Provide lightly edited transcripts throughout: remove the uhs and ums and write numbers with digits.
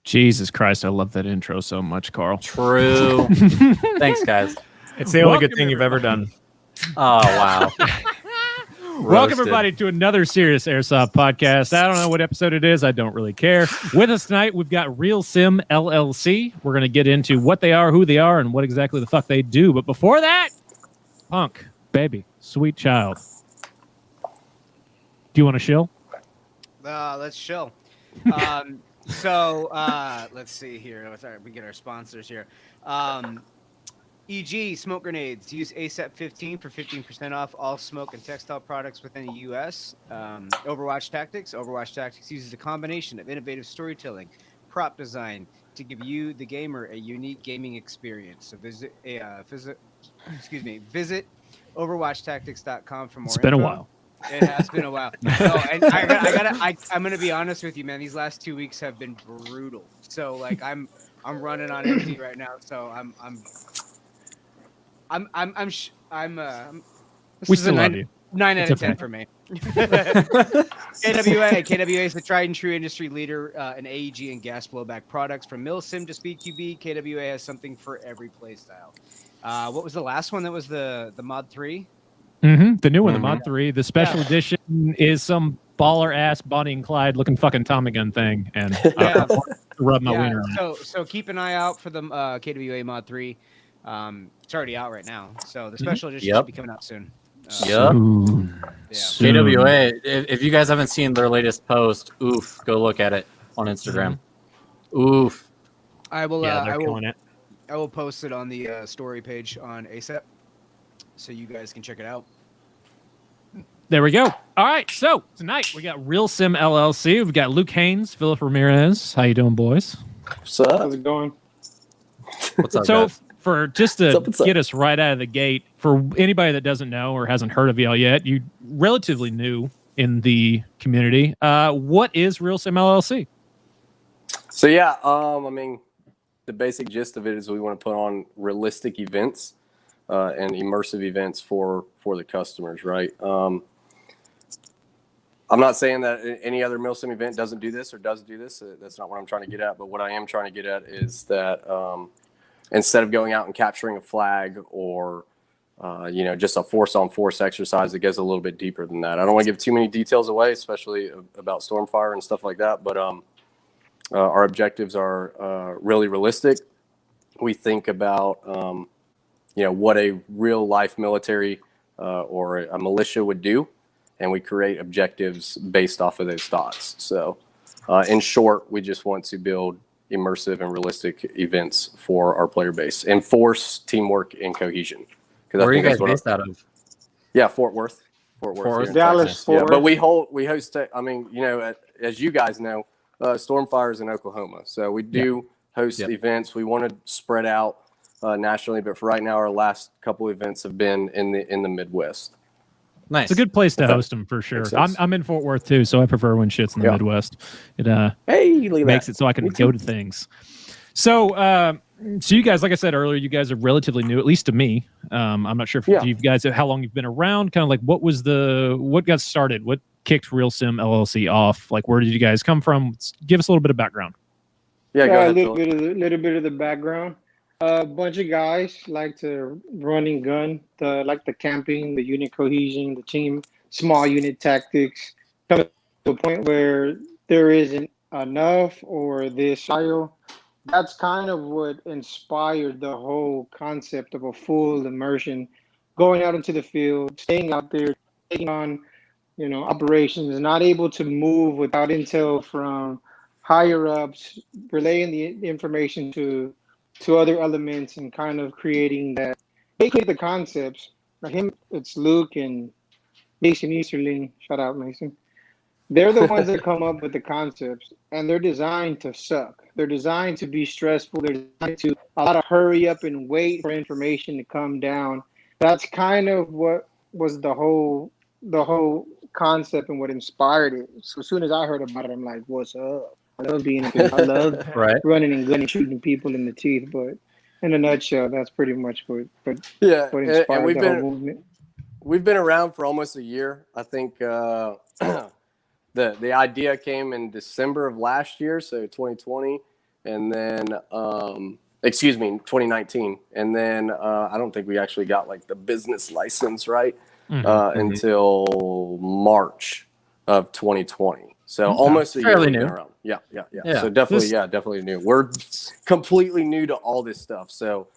Jesus Christ, I love that intro so much, Carl. True. Thanks, guys. It's the only good thing you've ever done. Oh, wow. Welcome, everybody, to another Serious Airsoft podcast. I don't know what episode it is. I don't really care. With us tonight, we've got Realsim LLC. We're going to get into what they are, who they are, and what exactly the fuck they do. But before that, Punk, baby, sweet child. Do you want to chill? Let's chill. So let's see here. We get our sponsors here. EG smoke grenades. Use ASAP 15 for 15% off all smoke and textile products within the U.S. Overwatch Tactics. Overwatch Tactics uses a combination of innovative storytelling, prop design to give you, the gamer, a unique gaming experience. So visit overwatchtactics.com for more. It's been info. a while. It has been a while. No, and I'm gonna be honest with you, man. These last 2 weeks have been brutal. So like I'm running on empty right now. So We still love you. 9 out of 10 for me. KWA is the tried and true industry leader in AEG and gas blowback products. From Milsim to SpeedQB, KWA has something for every play style. What was the last one? That was the Mod 3. Mm-hmm. The new one, the Mod 3. The special edition is some baller ass Bonnie and Clyde looking fucking Tommy gun thing, and rub my wiener on it. So keep an eye out for the KWA Mod 3. It's already out right now, so the special edition should be coming out soon. KWA. If you guys haven't seen their latest post, go look at it on Instagram. I will. Yeah, they're killing it. I will post it on the story page on ASAP, so you guys can check it out. There we go. All right, so tonight we got Realsim LLC. We've got Luke Haynes, Philip Ramirez. How you doing, boys? What's up? How's it going? What's up, So, guys? for just to get us right out of the gate, for anybody that doesn't know or hasn't heard of y'all yet, you relatively new in the community. What is Realsim LLC? So yeah, I mean, the basic gist of it is we want to put on realistic events and immersive events for the customers, right? I'm not saying that any other Milsim event doesn't do this or does do this. That's not what I'm trying to get at. But what I am trying to get at is that instead of going out and capturing a flag or just a force-on-force exercise, it goes a little bit deeper than that. I don't want to give too many details away, especially about Stormfire and stuff like that. But our objectives are really realistic. We think about what a real-life military or a militia would do, and we create objectives based off of those thoughts. So, in short, we just want to build immersive and realistic events for our player base, and force teamwork and cohesion. Where are you guys based out of? Yeah, Fort Worth. Dallas, Fort Worth. But we host. I mean, as you guys know, Stormfire is in Oklahoma, so we do host events. We want to spread out nationally, but for right now, our last couple events have been in the Midwest. Nice. It's a good place to host them for sure. I'm in Fort Worth too, so I prefer when shit's in the Midwest. It makes it so I can go to things. So you guys, like I said earlier, you guys are relatively new, at least to me. I'm not sure if you guys how long you've been around. Kind of like what got started? What kicked Realsim LLC off? Like, where did you guys come from? Give us a little bit of background. Yeah, go ahead, a little bit of the background. A bunch of guys like to run and gun, like the camping, the unit cohesion, the team, small unit tactics. Come to a point where there isn't enough or this style. That's kind of what inspired the whole concept of a full immersion, going out into the field, staying out there, taking on, operations, not able to move without intel from higher ups, relaying the information to other elements and kind of creating that. They create the concepts. For him, it's Luke and Mason Easterling. Shout out, Mason. They're the ones that come up with the concepts, and they're designed to suck. They're designed to be stressful. They're designed to a lot of hurry up and wait for information to come down. That's kind of what was the whole concept and what inspired it. So as soon as I heard about it, I'm like, what's up? I love I love running and gunning, shooting people in the teeth. But in a nutshell, that's pretty much what inspired the whole movement. We've been around for almost a year. I think the idea came in December of last year, so 2020, and then 2019, and then I don't think we actually got like the business license until March of 2020. So almost a year. Fairly new. Around. Yeah. So definitely new. We're completely new to all this stuff. So.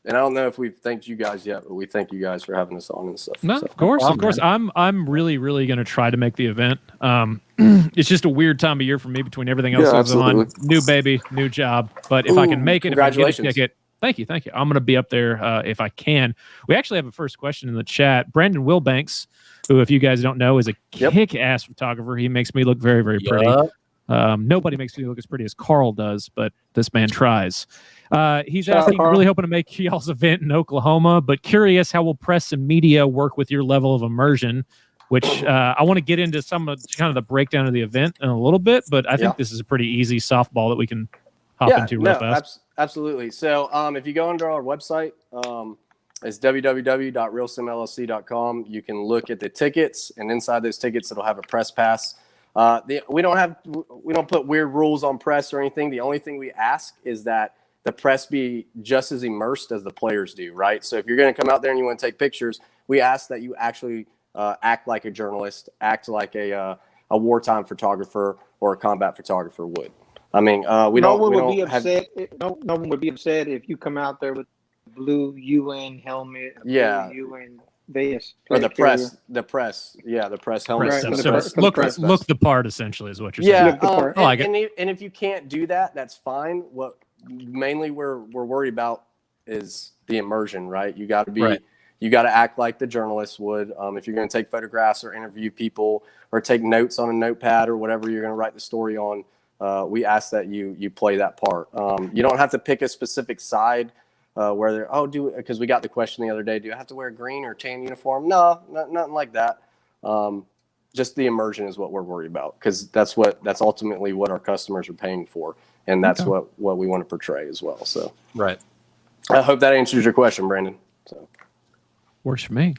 And I don't know if we've thanked you guys yet, but we thank you guys for having us on and stuff. No, of course. I'm really going to try to make the event. It's just a weird time of year for me between everything else that's on. New baby, new job. But if I can make it, if I get a ticket, thank you. I'm going to be up there if I can. We actually have a first question in the chat. Brandon Wilbanks, who, if you guys don't know, is a kick-ass photographer. He makes me look very, very pretty. Nobody makes me look as pretty as Carl does, but this man tries. He's asking, really hoping to make y'all's event in Oklahoma, but curious how will press and media work with your level of immersion, which I want to get into some of kind of the breakdown of the event in a little bit, but I think this is a pretty easy softball that we can hop into real fast. Absolutely. So if you go under our website, it's www.realsimllc.com. You can look at the tickets, and inside those tickets, it'll have a press pass. We don't put weird rules on press or anything. The only thing we ask is that the press be just as immersed as the players do, right? So if you're going to come out there and you want to take pictures, we ask that you actually act like a journalist, act like a wartime photographer or a combat photographer would. I mean, no one would be upset if you come out there with blue UN helmet, blue UN vest, or the press helmet. Right. Look the part, essentially, is what you're saying. And if you can't do that, that's fine. What mainly we're worried about is the immersion, right? You got to you got to act like the journalist would. If you're going to take photographs or interview people or take notes on a notepad or whatever you're going to write the story on, we ask that you play that part. You don't have to pick a specific side where they're because we got the question the other day, do I have to wear a green or tan uniform? No, nothing like that. Just the immersion is what we're worried about, because that's ultimately what our customers are paying for, and that's what we want to portray as well. So I hope that answers your question, Brandon. So works for me.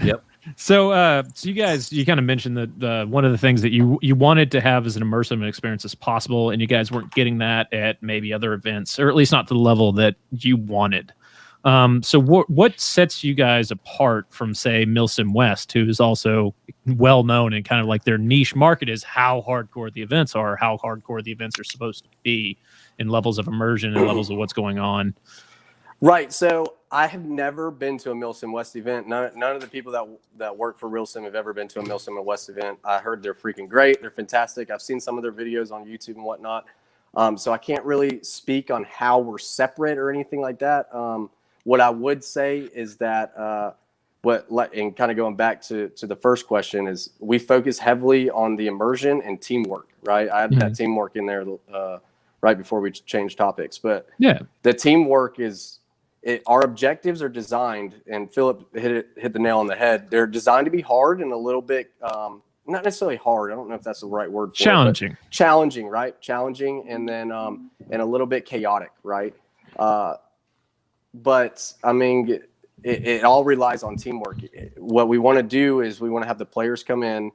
Yep. So you guys, you kind of mentioned that one of the things that you wanted to have as an immersive experience as possible, and you guys weren't getting that at maybe other events, or at least not to the level that you wanted. So what sets you guys apart from, say, Milsim West, who is also well known and kind of like their niche market is how hardcore the events are, how hardcore the events are supposed to be in levels of immersion and levels of what's going on? Right. So I have never been to a Milsim West event. None of the people that work for Realsim have ever been to a Milsim West event. I heard they're freaking great. They're fantastic. I've seen some of their videos on YouTube and whatnot. So I can't really speak on how we're separate or anything like that. What I would say is that and kind of going back to the first question, is we focus heavily on the immersion and teamwork, right? I had that teamwork in there right before we changed topics. But the teamwork is our objectives are designed, and Philip hit the nail on the head. They're designed to be hard and a little bit, not necessarily hard. I don't know if that's the right word for challenging. It. Challenging, right? Challenging, and then and a little bit chaotic, right? But I mean, it all relies on teamwork. What we want to do is we want to have the players come in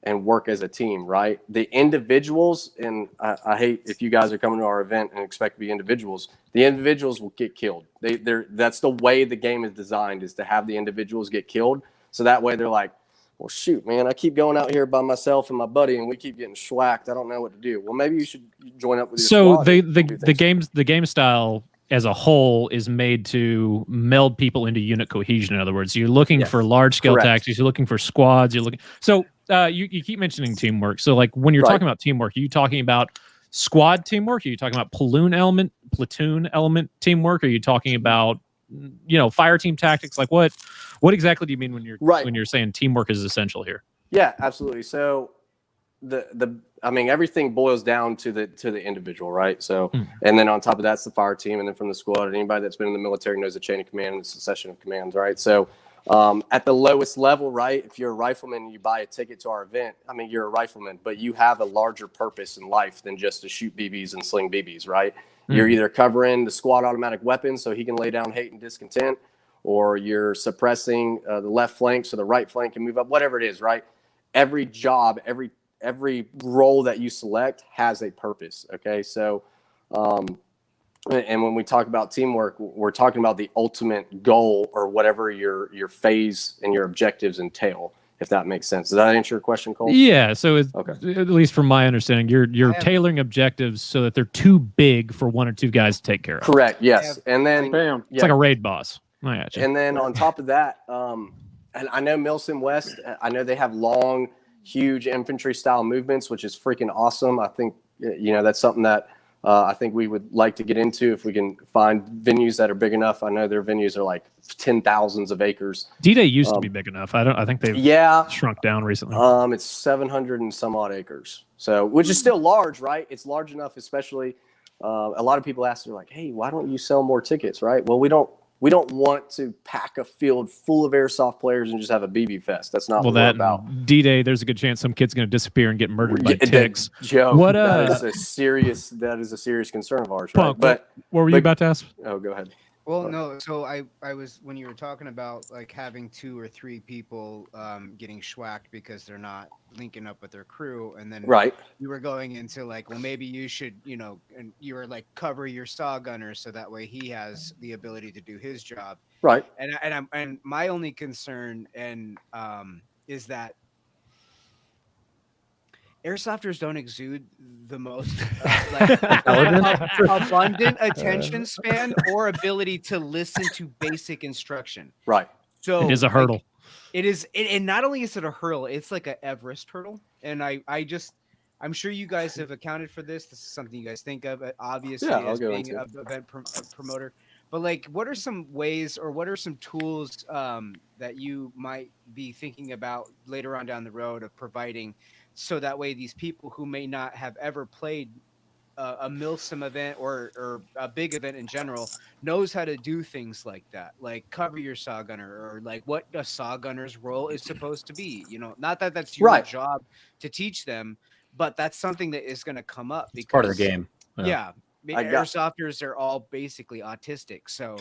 and work as a team, right? The individuals, and I hate if you guys are coming to our event and expect to be individuals, the individuals will get killed. That's the way the game is designed, is to have the individuals get killed. So that way they're like, well, shoot, man, I keep going out here by myself and my buddy, and we keep getting schwacked. I don't know what to do. Well, maybe you should join up with your squad. So the game style as a whole is made to meld people into unit cohesion. In other words, you're looking for large scale tactics, you're looking for squads, you keep mentioning teamwork. So like when you're talking about teamwork, are you talking about squad teamwork? Are you talking about platoon element teamwork? Are you talking about fire team tactics? Like what exactly do you mean when you're saying teamwork is essential here? Yeah, absolutely. So I mean, everything boils down to the individual, right? So, and then on top of that's the fire team, and then from the squad, anybody that's been in the military knows the chain of command and the succession of commands, right? So, at the lowest level, right, if you're a rifleman and you buy a ticket to our event, I mean, you're a rifleman, but you have a larger purpose in life than just to shoot BBs and sling BBs, right? You're either covering the squad automatic weapon so he can lay down hate and discontent, or you're suppressing the left flank so the right flank can move up, whatever it is, right? Every job, every role that you select has a purpose, okay? So, and when we talk about teamwork, we're talking about the ultimate goal or whatever your phase and your objectives entail, if that makes sense. Does that answer your question, Cole? Yeah. So okay. At least from my understanding, you're tailoring objectives so that they're too big for one or two guys to take care of. Correct. Yes. And then it's like a raid boss. I got you. And then on top of that, and I know Milsim West, I know they have long, huge infantry style movements, which is freaking awesome. I think, that's something that I think we would like to get into if we can find venues that are big enough. I know their venues are like 10,000s of acres. Dday used to be big enough. I think they've shrunk down recently. It's 700 and some odd acres. So, which is still large, right? It's large enough, especially a lot of people ask, they're like, hey, why don't you sell more tickets, right? Well, we don't want to pack a field full of airsoft players and just have a BB fest. That's not what we're about. Dday, there's a good chance some kid's going to disappear and get murdered by ticks. Joe, that is a serious concern of ours. Right? But what were you about to ask? Oh, go ahead. Well, no. So I was, when you were talking about like having 2 or 3 people getting schwacked because they're not linking up with their crew, and then you were going into like, well, maybe you should, and you were like, cover your saw gunner so that way he has the ability to do his job. Right. And my only concern is that airsofters don't exude the most abundant attention span or ability to listen to basic instruction. Right. So it is a hurdle. And not only is it a hurdle, it's like an Everest hurdle. And I'm sure you guys have accounted for this. This is something you guys think of, obviously, as being an event promoter. But like, what are some ways or what are some tools that you might be thinking about later on down the road of providing, so that way these people who may not have ever played a Milsim event or a big event in general knows how to do things like that, like cover your saw gunner, or like what a saw gunner's role is supposed to be. Not that that's your job to teach them, but that's something that is going to come up because part of the game. Yeah. Airsofters are all basically autistic. So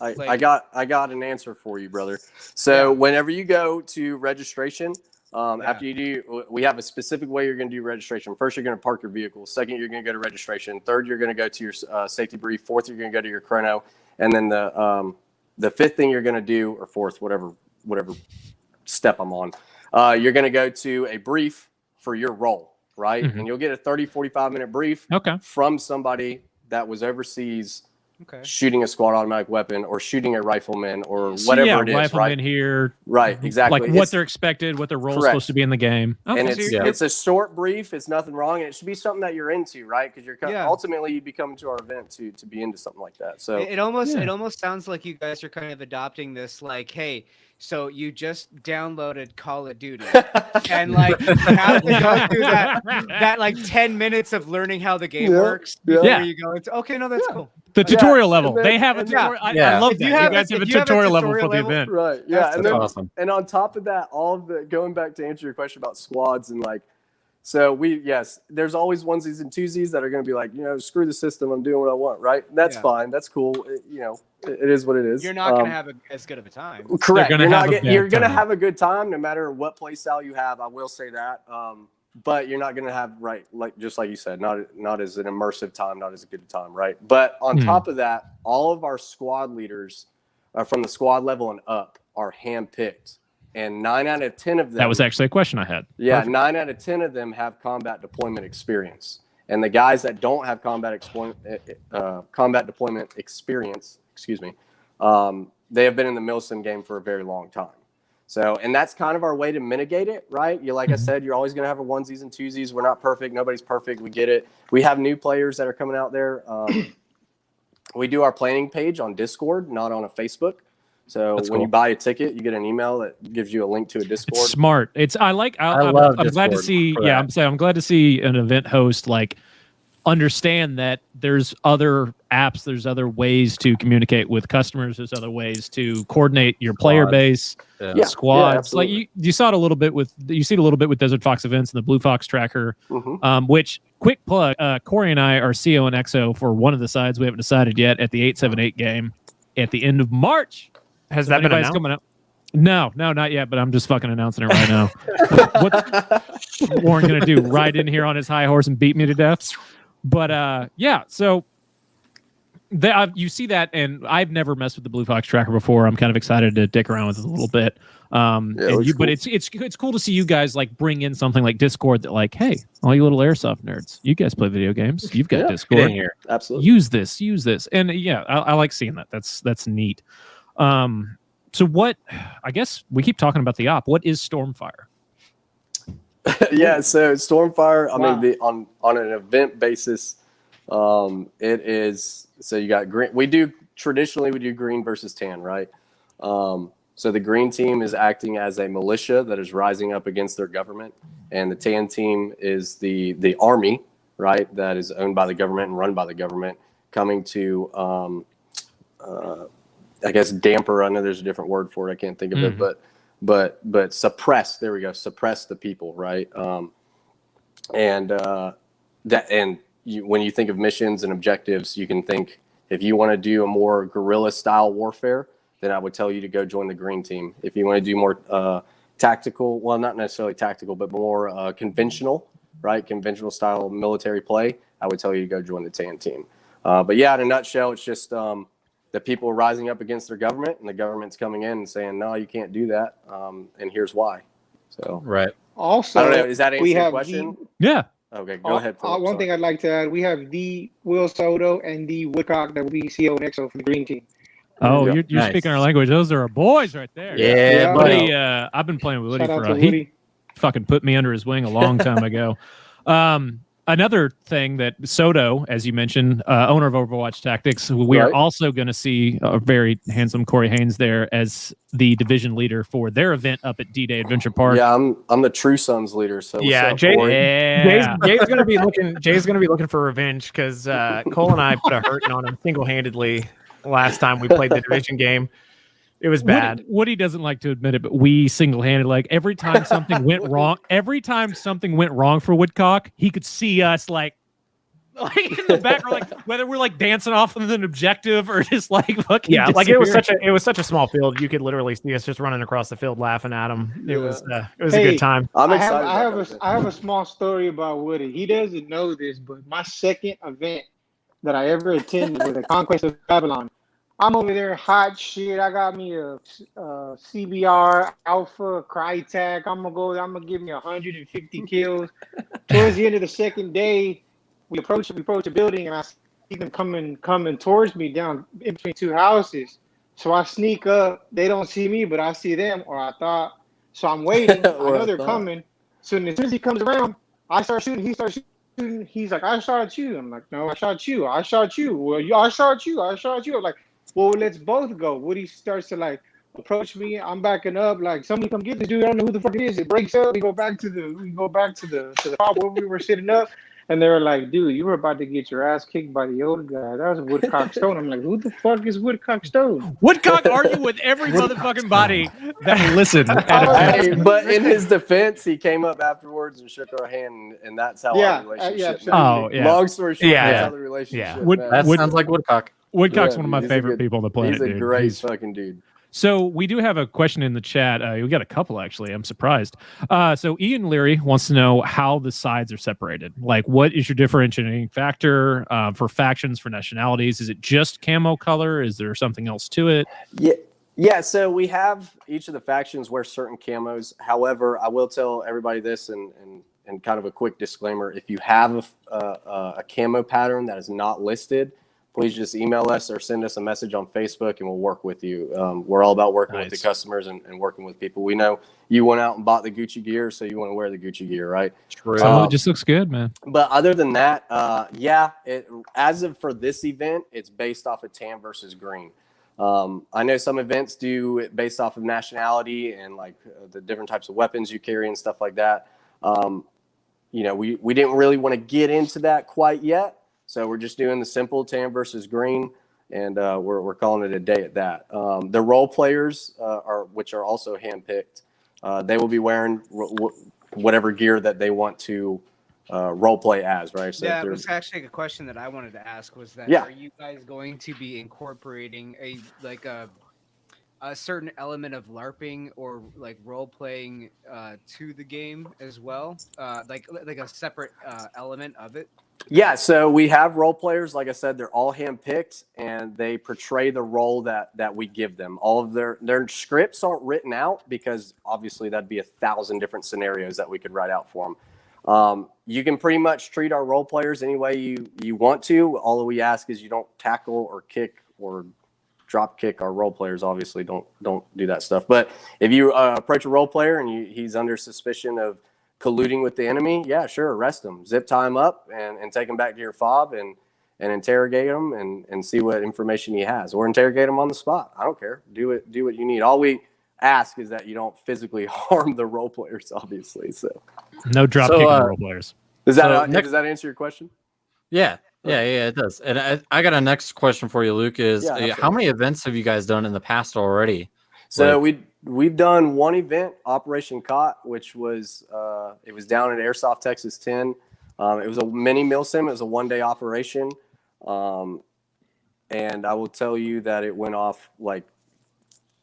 I got an answer for you, brother. So whenever you go to registration, after you do, we have a specific way you're going to do registration. First, you're going to park your vehicle. Second, you're going to go to registration. Third, you're going to go to your safety brief. Fourth, you're going to go to your chrono. And then the fifth thing you're going to do, or fourth, whatever step I'm on, you're going to go to a brief for your role, right? And you'll get a 30, 45-minute brief from somebody that was overseas shooting a squad automatic weapon or shooting a rifleman or whatever it is, rifleman here. Right, exactly. Like what they're expected, what their role is supposed to be in the game. And it's a short brief. It's nothing wrong. And it should be something that you're into, right? Because ultimately you'd be coming to our event to be into something like that. So it almost sounds like you guys are kind of adopting this, like, hey, so you just downloaded Call of Duty and like you have to go through that like 10 minutes of learning how the game works before you go into, okay, no, that's cool. The tutorial level. They have a tutorial. I love that. You guys have a tutorial level for the event. Right. Yeah. That's awesome. And on top of that, going back to answer your question about squads and like, so there's always onesies and twosies that are going to be like, screw the system. I'm doing what I want. Right. That's fine. That's cool. It is what it is. You're not going to have as good of a time. Correct. You're going to have a good time no matter what play style you have. I will say that. But you're not going to have, just like you said, not as an immersive time, not as a good time, right? But on top of that, all of our squad leaders from the squad level and up are handpicked. And 9 out of 10 of them... That was actually a question I had. Yeah, perfect. 9 out of 10 of them have combat deployment experience. And the guys that don't have combat deployment experience, they have been in the Milsim game for a very long time. So, and that's kind of our way to mitigate it, right? Like I said, you're always going to have a onesies and twosies. We're not perfect. Nobody's perfect. We get it. We have new players that are coming out there. We do our planning page on Discord, not on a Facebook. So That's when cool. you buy a ticket, you get an email that gives you a link to a Discord. It's smart. I'm love glad to Discord see. for Yeah, that. I'm glad to see an event host like understand that there's other apps, there's other ways to communicate with customers, there's other ways to coordinate your player base, squads. Like you saw it a little bit with Desert Fox events and the Blue Fox tracker. Which quick plug, Corey and I are CO and XO for one of the sides. We haven't decided yet at the 878 game at the end of March. Has that been announced? Coming up? No, not yet, but I'm just fucking announcing it right now. What's Warren gonna do? Ride in here on his high horse and beat me to death? But yeah, so you see that, and I've never messed with the Blue Fox tracker before. I'm kind of excited to dick around with it a little bit. But it's cool to see you guys like bring in something like Discord that like, hey, all you little airsoft nerds, you guys play video games, you've got Discord in here. Absolutely. Use this, and yeah, I like seeing that. That's neat. So what? I guess we keep talking about the op. What is Stormfire? Yeah, so Stormfire. I mean, on an event basis, it is. So you got green. We do green versus tan, right? So the green team is acting as a militia that is rising up against their government, and the tan team is the army, right? That is owned by the government and run by the government, coming to, I guess, damper. I know there's a different word for it. I can't think of it, but suppress. There we go. Suppress the people, right? When you think of missions and objectives, you can think if you want to do a more guerrilla style warfare, then I would tell you to go join the green team. If you want to do more tactical, well, not necessarily tactical, but more conventional, right? Conventional style military play, I would tell you to go join the tan team. But yeah, in a nutshell, it's just the people are rising up against their government, and the government's coming in and saying, no, you can't do that. And here's why. So, right. Also, I don't know. Is that answer your question? Yeah. Okay, go ahead. Philip, one thing I'd like to add, we have the Will Soto and the Woodcock that will be CO and XO for the green team. Oh, you're nice. Speaking our language. Those are our boys right there. Yeah, buddy. I've been playing with Woody for he fucking put me under his wing a long time ago. Another thing that Soto, as you mentioned, owner of Overwatch Tactics, we are also going to see a very handsome Corey Haynes there as the division leader for their event up at Dday Adventure Park. Yeah, I'm the True Sons leader. So yeah, Jay's going to be looking. Jay's going to be looking for revenge because Cole and I put a hurting on him single-handedly last time we played the division game. It was bad. Woody doesn't like to admit it, but we single-handed, like every time something went wrong, for Woodcock, he could see us like in the background, like whether we're like dancing off with an objective or just like fucking like it was such a small field. You could literally see us just running across the field laughing at him. It was a good time. I'm excited. I have a small story about Woody. He doesn't know this, but my second event that I ever attended was the Conquest of Babylon. I'm over there hot shit. I got me a CBR Alpha Crytek. I'm gonna give me 150 kills. Towards the end of the second day, we approach a building, and I see them coming towards me down in between two houses. So I sneak up. They don't see me, but I see them, or I thought. So I'm waiting. I know they're coming. So as soon as he comes around, I start shooting. He starts shooting. He's like, "I shot you." I'm like, "No, I shot you. I shot you." Well, I shot you. I shot you. I'm like, well, let's both go. Woody starts to like approach me. I'm backing up. Like, somebody come get this dude. I don't know who the fuck it is. It breaks up. We go back to the spot where we were sitting up, and they were like, "Dude, you were about to get your ass kicked by the old guy. That was Woodcock Stone." I'm like, "Who the fuck is Woodcock Stone?" Woodcock argue with every motherfucking body that listen. But in his defense, he came up afterwards and shook our hand, and that's how our relationship. Long story short, that's how the relationship. That sounds like Woodcock. Woodcock's one of my favorite people on the planet. He's a great fucking dude. So we do have a question in the chat. We got a couple, actually. I'm surprised. So Ian Leary wants to know how the sides are separated. Like, what is your differentiating factor for factions, for nationalities? Is it just camo color? Is there something else to it? Yeah. So we have each of the factions wear certain camos. However, I will tell everybody this and kind of a quick disclaimer. If you have a camo pattern that is not listed, please just email us or send us a message on Facebook, and we'll work with you. We're all about working with the customers and working with people. We know you went out and bought the Gucci gear, so you want to wear the Gucci gear, right? True. It just looks good, man. But other than that, as of for this event, it's based off of tan versus green. I know some events do it based off of nationality and like the different types of weapons you carry and stuff like that. We didn't really want to get into that quite yet. So we're just doing the simple tan versus green, and we're calling it a day at that. The role players which are also handpicked, they will be wearing whatever gear that they want to role play as, right? So yeah, it was actually a question that I wanted to ask was that are you guys going to be incorporating a certain element of LARPing or like role playing to the game as well, like a separate element of it? Yeah, so we have role players. Like I said, they're all handpicked, and they portray the role that we give them. All of their scripts aren't written out because obviously that'd be 1,000 different scenarios that we could write out for them. You can pretty much treat our role players any way you want to. All we ask is you don't tackle or kick or drop kick our role players. Obviously, don't do that stuff. But if you approach a role player and he's under suspicion of colluding with the enemy, yeah, sure, arrest him, zip tie him up, and take him back to your fob and interrogate him and see what information he has, or interrogate him on the spot. I don't care. Do what you need. All we ask is that you don't physically harm the role players, obviously. So no drop kicking role players. Does that answer your question? Yeah, it does. And I got a next question for you, Luke. Is how many events have you guys done in the past already? So we've done one event, Operation Cot, which was it was down at Airsoft Texas 10. It was a mini milsim. It was a 1-day operation, and I will tell you that it went off like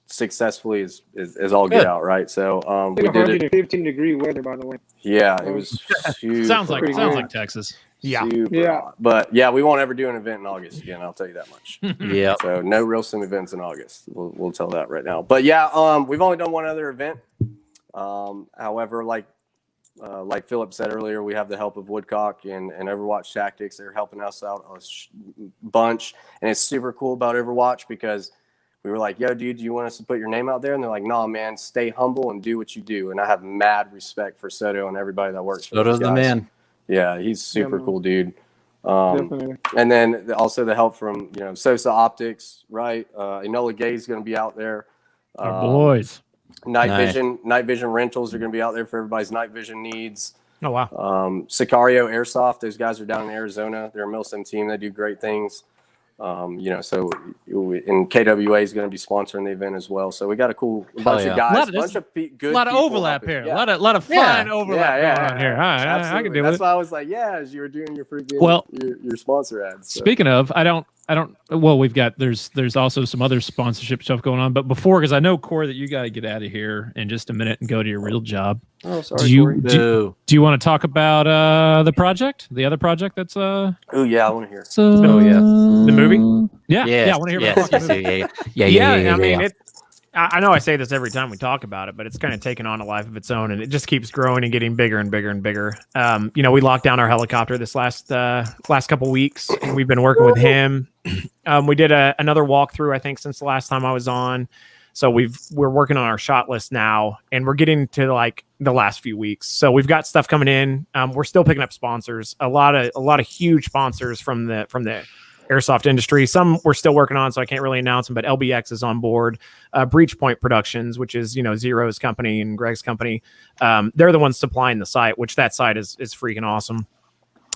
successfully as all get out, right? So we did it. 15-degree weather, by the way. Yeah, it was super sounds like Texas. Yeah. But yeah, we won't ever do an event in August again. I'll tell you that much. Yeah. So no Realsim events in August. We'll tell that right now. But yeah, we've only done one other event. However, like Philip said earlier, we have the help of Woodcock and Overwatch Tactics. They're helping us out a bunch, and it's super cool about Overwatch because we were like, "Yo, dude, do you want us to put your name out there?" And they're like, "Nah, man, stay humble and do what you do." And I have mad respect for Soto and everybody that works for Soto's the man. Yeah, he's super cool, dude. And then also the help from Sosa Optics, right? Enola Gay's going to be out there. Our boys. Night Vision rentals are going to be out there for everybody's night vision needs. Oh wow. Sicario Airsoft, those guys are down in Arizona. They're a Milsim team. They do great things. So and KWA is going to be sponsoring the event as well. So we got a bunch of guys, a lot of overlap here. A lot of fun overlap going on here. I can do it. That's why I was like, as you were doing your freaking your sponsor ads. So. Speaking of, I don't. Well, we've got there's also some other sponsorship stuff going on, but before, because I know, Corey, that you got to get out of here in just a minute and go to your real job. Oh, sorry. Do you want to talk about the project, the other project that's Oh yeah, I want to hear. The movie? Yeah, yes, I want to hear about the movie. I mean, I know I say this every time we talk about it, but it's kind of taken on a life of its own, and it just keeps growing and getting bigger and bigger and bigger. We locked down our helicopter this last couple weeks, and we've been working with him. We did another walkthrough, I think, since the last time I was on. So we're working on our shot list now, and we're getting to like the last few weeks. So we've got stuff coming in. We're still picking up sponsors, a lot of huge sponsors from the airsoft industry. Some we're still working on, so I can't really announce them, but LBX is on board. Breachpoint Productions, which is Zero's company and Greg's company, they're the ones supplying the site, which that site is freaking awesome.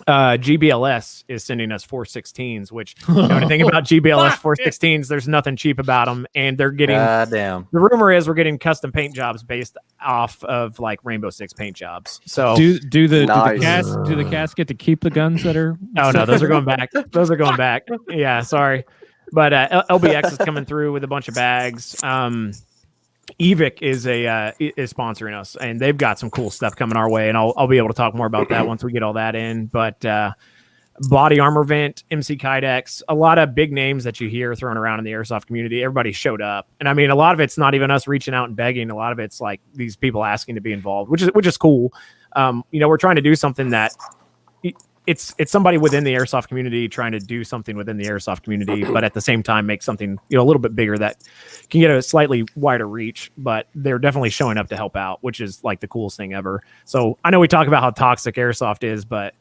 GBLS is sending us 416s, which anything about GBLS 416s, there's nothing cheap about them, and they're getting the rumor is we're getting custom paint jobs based off of like Rainbow Six paint jobs. So do the cats get to keep the guns that are no, those are going back. Yeah, sorry, but LBX is coming through with a bunch of bags. Evic is is sponsoring us, and they've got some cool stuff coming our way, and I'll be able to talk more about that once we get all that in. But Body Armor Vent, MC Kydex, a lot of big names that you hear thrown around in the airsoft community. Everybody showed up, and I mean, a lot of it's not even us reaching out and begging. A lot of it's like these people asking to be involved, which is cool. We're trying to do something that. It's somebody within the airsoft community trying to do something within the airsoft community, but at the same time make something a little bit bigger that can get a slightly wider reach. But they're definitely showing up to help out, which is like the coolest thing ever. So I know we talk about how toxic airsoft is, but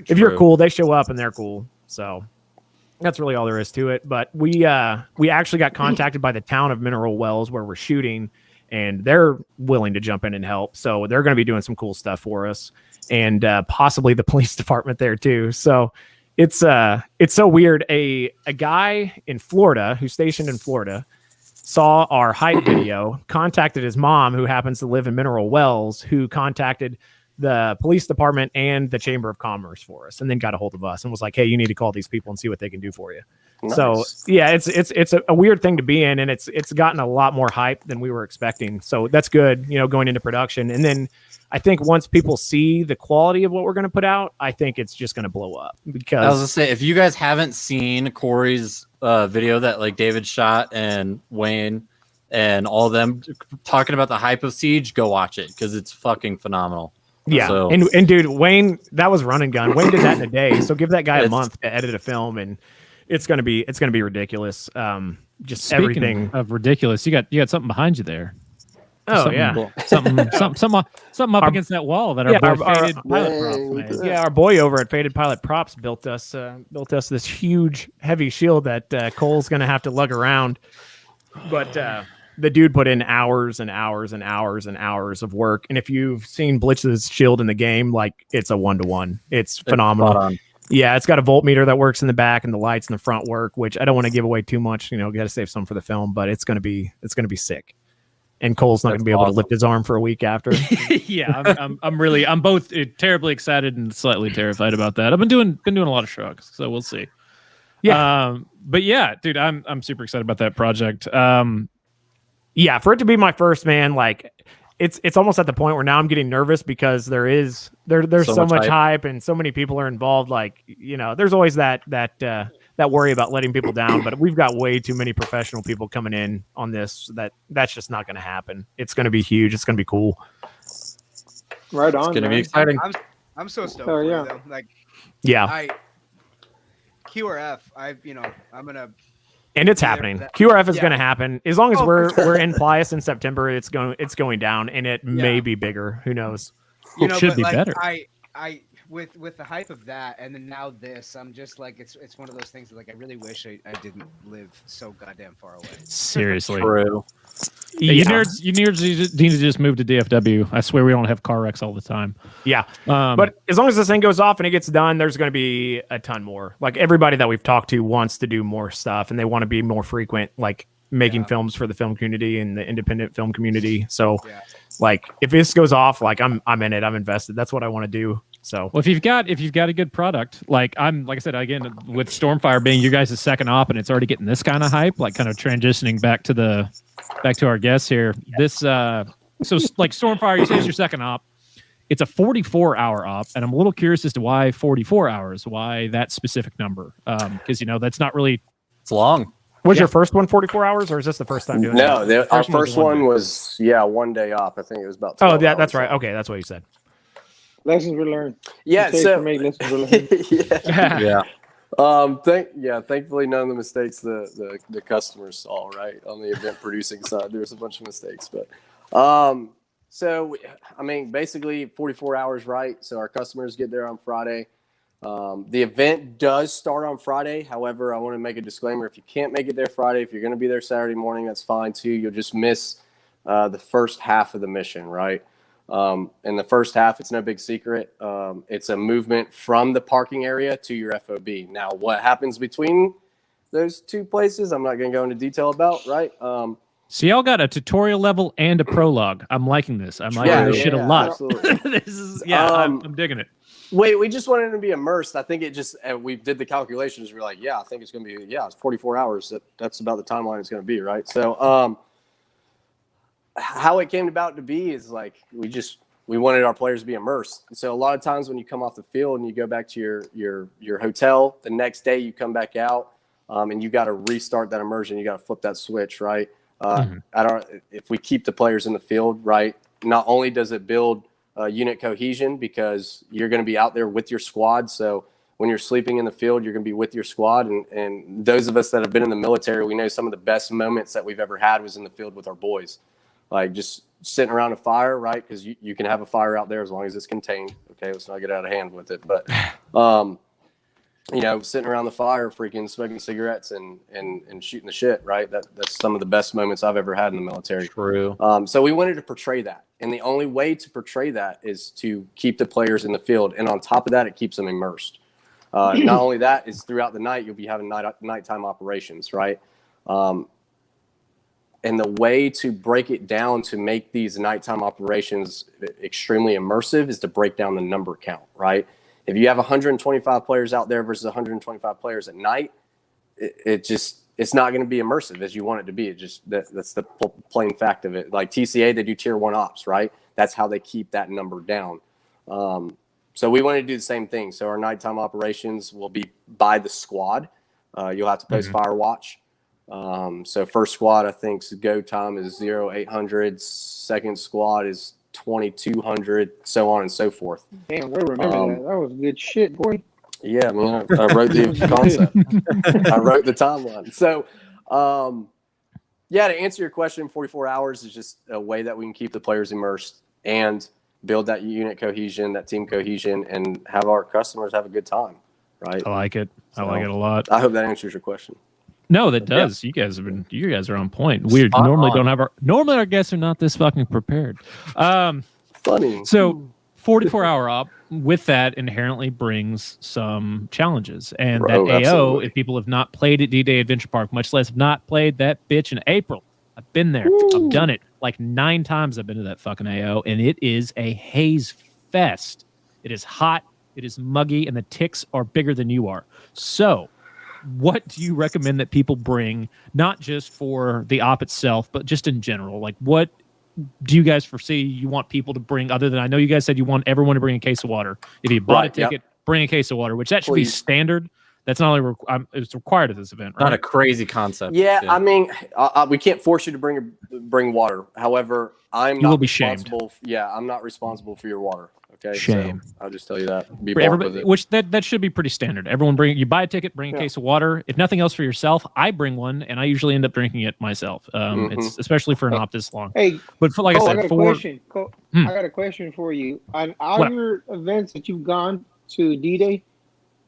if you're cool, they show up and they're cool. So That's really all there is to it. But we actually got contacted by the town of Mineral Wells where we're shooting, and they're willing to jump in and help. So they're going to be doing some cool stuff for us, and possibly the police department there too. So it's so weird. A guy in Florida who's stationed in Florida saw our hype video, contacted his mom, who happens to live in Mineral Wells, who contacted the police department and the Chamber of Commerce for us, and then got a hold of us and was like, "Hey, you need to call these people and see what they can do for you." Nice. So yeah, it's a weird thing to be in, and it's gotten a lot more hype than we were expecting. So that's good, going into production. And then I think once people see the quality of what we're going to put out, I think it's just going to blow up. Because I was gonna say, if you guys haven't seen Corey's video that like David shot and Wayne and all of them talking about the hype of Siege, go watch it because it's fucking phenomenal. Yeah, so, and dude, Wayne, that was run and gun. Wayne did that in a day, so give that guy a month to edit a film, and it's gonna be ridiculous. Just speaking everything of ridiculous, you got something behind you there. Oh something up against that wall that our Faded Pilot Props made. Yeah, our boy over at Faded Pilot Props built us this huge heavy shield that Cole's gonna have to lug around, but. The dude put in hours and hours and hours and hours of work. And if you've seen Blitz's shield in the game, like it's a 1-to-1. It's phenomenal. Yeah, it's got a voltmeter that works in the back and the lights in the front work, which I don't want to give away too much. Got to save some for the film, but it's gonna be sick. And Cole's not going to be able to lift his arm for a week after. Yeah, I'm both terribly excited and slightly terrified about that. I've been doing a lot of shrugs, so we'll see. Yeah, but yeah, dude, I'm super excited about that project. Yeah, for it to be my first, man, like it's almost at the point where now I'm getting nervous because there's so much hype and so many people are involved. Like, there's always that worry about letting people down, but we've got way too many professional people coming in on this that's just not going to happen. It's going to be huge. It's going to be cool. Right on. It's going to be exciting. I'm so stoked. For you, though. Like, yeah. QRF. I'm gonna. And it's happening. QRF is going to happen as long as we're in Plias in September. It's going down, and it may be bigger. Who knows? It should be better. I with the hype of that, and then now this, I'm just like it's one of those things that, like, I really wish I didn't live so goddamn far away. Seriously. True. Yeah. You nerds need to just move to DFW. I swear we don't have car wrecks all the time. Yeah. But as long as this thing goes off and it gets done, there's going to be a ton more. Like, everybody that we've talked to wants to do more stuff, and they want to be more frequent, like making films for the film community and the independent film community. So like, if this goes off, like I'm in it. I'm invested. That's what I want to do. So, well, if you've got a good product, like I said, again, with Stormfire being your guys' second op, and it's already getting this kind of hype, like kind of transitioning back to our guests here. This so like Stormfire, you say it's your second op. It's a 44-hour op, and I'm a little curious as to why 44 hours, why that specific number, because that's not really. It's long. Was your first one 44 hours, or is this the first time doing it? No, our first one was 1 day op. I think it was about 12 hours. That's right. Okay, that's what you said. Lessons we learned. Yeah, so lessons we learned. yeah. Thankfully none of the mistakes the customers saw, right? On the event producing side, there was a bunch of mistakes, but so I mean, basically 44 hours, right? So our customers get there on Friday. The event does start on Friday. However, I want to make a disclaimer: if you can't make it there Friday, if you're going to be there Saturday morning, that's fine too. You'll just miss the first half of the mission, right? In the first half, it's no big secret. It's a movement from the parking area to your FOB. Now, what happens between those two places, I'm not going to go into detail about, right? So y'all got a tutorial level and a prologue. I'm liking this. I'm liking this shit a lot. This is I'm digging it. We just wanted to be immersed. I think it just we did the calculations. We're like, I think it's going to be it's 44 hours. That's about the timeline it's going to be, right? So how it came about to be is like we wanted our players to be immersed. So a lot of times when you come off the field and you go back to your hotel, the next day you come back out and you got to restart that immersion. You got to flip that switch, right? If we keep the players in the field, right, not only does it build unit cohesion because you're going to be out there with your squad. So when you're sleeping in the field, you're going to be with your squad. And those of us that have been in the military, we know some of the best moments that we've ever had was in the field with our boys. Like just sitting around a fire, right? Because you can have a fire out there as long as it's contained. Okay, let's not get out of hand with it. But sitting around the fire, freaking smoking cigarettes and shooting the shit, right? That's some of the best moments I've ever had in the military. True. So we wanted to portray that. And the only way to portray that is to keep the players in the field. And on top of that, it keeps them immersed. Not only that, is throughout the night, you'll be having nighttime operations, right? And the way to break it down to make these nighttime operations extremely immersive is to break down the number count, right? If you have 125 players out there versus 125 players at night, it's not going to be immersive as you want it to be. That's the plain fact of it. Like TCA, they do tier 1 ops, right? That's how they keep that number down. So we want to do the same thing. So our nighttime operations will be by the squad. You'll have to post fire watch. So first squad, I think go time is 0800. Second squad is 2200, so on and so forth. Damn, we remember that. That was good shit, boy. Yeah, man, I wrote the concept. I wrote the timeline. So, to answer your question, 44 hours is just a way that we can keep the players immersed and build that unit cohesion, that team cohesion, and have our customers have a good time, right? I like it. I like it a lot. I hope that answers your question. No, that does. Yeah. You guys are on point. We normally don't have normally our guests are not this fucking prepared. Funny. So 44-hour op with that inherently brings some challenges. And that AO, absolutely. if people have not played at Dday Adventure Park, much less have not played that bitch in April. I've been there. Woo. I've done it like 9 times. I've been to that fucking AO, and it is a haze fest. It is hot. It is muggy, and the ticks are bigger than you are. So what do you recommend that people bring, not just for the op itself, but just in general? Like, what do you guys foresee you want people to bring, other than, I know you guys said you want everyone to bring a case of water. If you bought a ticket, bring a case of water, which that should be standard. That's not only it's required at this event, right? Not a crazy concept. Yeah, I mean, we can't force you to bring water. However, I'm not responsible. I'm not responsible for your water. Okay, shame. So I'll just tell you that. Be blunt with it. Which that should be pretty standard. Everyone you buy a ticket, bring a case of water. If nothing else for yourself, I bring one, and I usually end up drinking it myself. It's especially for an op this long. Hey, but I said, I got a question for you. On all your events that you've gone to D-Day,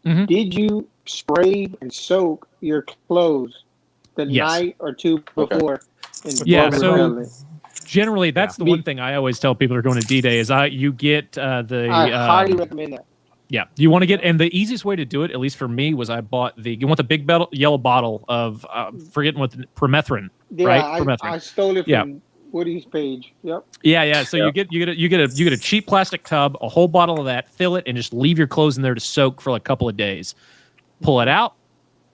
did you spray and soak your clothes the night or two before? So generally, that's the one thing I always tell people who are going to D-Day is you get I highly recommend that. Yeah, you want to get, and the easiest way to do it, at least for me, was I bought you want the big yellow bottle of forgetting what the permethrin, right? Permethrin. I stole it from Woody's page. Yep. Yeah. So you get a cheap plastic tub, a whole bottle of that, fill it, and just leave your clothes in there to soak for like a couple of days. Pull it out,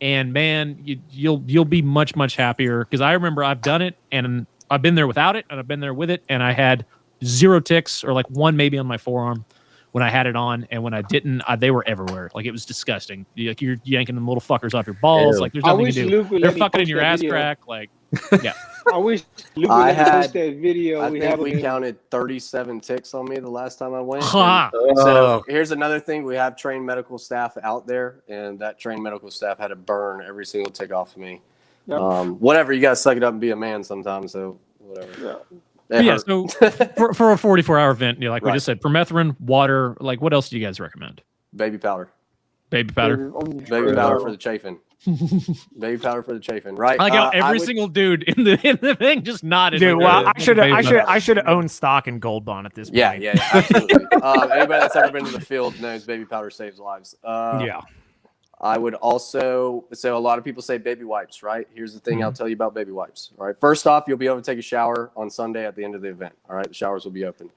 and man, you'll be much happier, because I remember I've done it, and I've been there without it, and I've been there with it, and I had 0 ticks, or like 1 maybe on my forearm when I had it on, and when I didn't, they were everywhere. Like, it was disgusting. You're yanking them little fuckers off your balls. Ew. Like, there's nothing to do. They're fucking in your ass crack. Like, yeah. I wish Luke would post that video. I think we counted 37 ticks on me the last time I went. So here's another thing: we have trained medical staff out there, and that trained medical staff had to burn every single tick off of me. Yep. Whatever, you guys suck it up and be a man sometimes. So whatever. Yeah. So for a 44-hour event, like we just said, permethrin, water. Like, what else do you guys recommend? Baby powder. Baby powder. Baby powder for the chafing. Baby powder for the chafing, right? I like how every single dude in the thing just nodded. Dude, well, I should have owned stock in Gold Bond at this point. Yeah, absolutely. Anybody that's ever been to the field knows baby powder saves lives. I would also, so a lot of people say baby wipes, right? Here's the thing I'll tell you about baby wipes. All right. First off, you'll be able to take a shower on Sunday at the end of the event. All right. The showers will be open.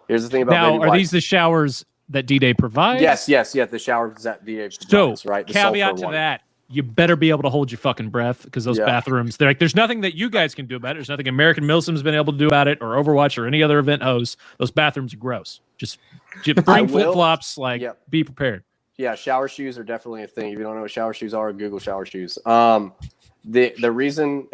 Here's the thing about baby wipes. Are these the showers that D-Day provides? Yes. The showers that D-Day provides, right? The caveat to that, you better be able to hold your fucking breath, because those bathrooms, they're like, there's nothing that you guys can do about it. There's nothing American Milsim's been able to do about it, or Overwatch, or any other event host. Those bathrooms are gross. Just bring flip-flops, be prepared. Yeah, shower shoes are definitely a thing. If you don't know what shower shoes are, Google shower shoes. The reason,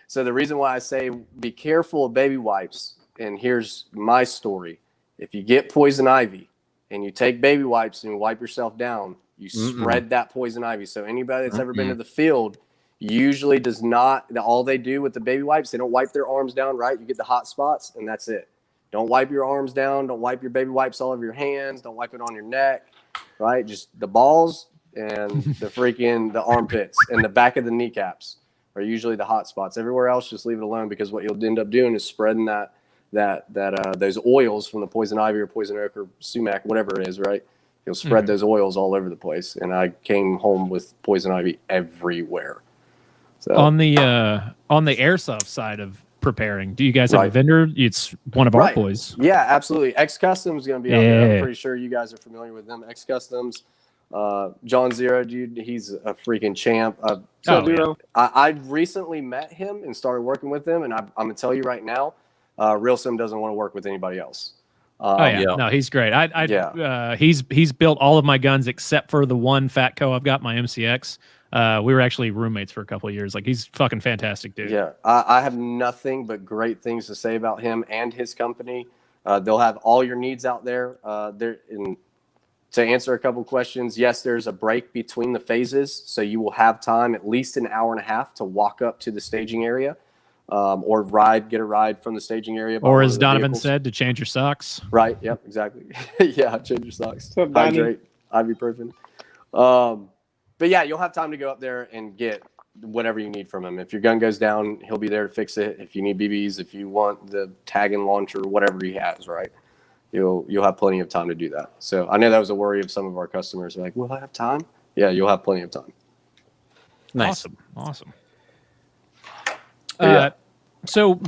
so the reason why I say be careful of baby wipes, and here's my story. If you get poison ivy and you take baby wipes and you wipe yourself down, you spread that poison ivy. So anybody that's ever been to the field usually does not, all they do with the baby wipes, they don't wipe their arms down, right? You get the hot spots, and that's it. Don't wipe your arms down. Don't wipe your baby wipes all over your hands. Don't wipe it on your neck. Right, just the balls, and the armpits and the back of the kneecaps are usually the hot spots. Everywhere else, just leave it alone, because what you'll end up doing is spreading those oils from the poison ivy or poison oak or sumac, whatever it is, right? You'll spread those oils all over the place. And I came home with poison ivy everywhere. So on the airsoft side of preparing, do you guys have a vendor? It's one of our boys. Yeah, absolutely. X Customs is going to be out there. I'm pretty sure you guys are familiar with them. X Customs, John Zero, dude, he's a freaking champ. I recently met him and started working with him, and I'm going to tell you right now, Realsim doesn't want to work with anybody else. No, he's great. He's built all of my guns except for the one Fatco I've got, my MCX. We were actually roommates for a couple of years. Like, he's fucking fantastic, dude. Yeah, I have nothing but great things to say about him and his company. They'll have all your needs out there. To answer a couple questions, yes, there's a break between the phases, so you will have time, at least an hour and a half, to walk up to the staging area, or get a ride from the staging area. Or as Donovan said, to change your socks. Right. Yep. Exactly. Yeah. Change your socks. Hydrate. Ibuprofen. But yeah, you'll have time to go up there and get whatever you need from him. If your gun goes down, he'll be there to fix it. If you need BBs, if you want the tag and launcher, whatever he has, right? You'll have plenty of time to do that. So I know that was a worry of some of our customers. They're like, will I have time? Yeah, you'll have plenty of time. Nice. Awesome. So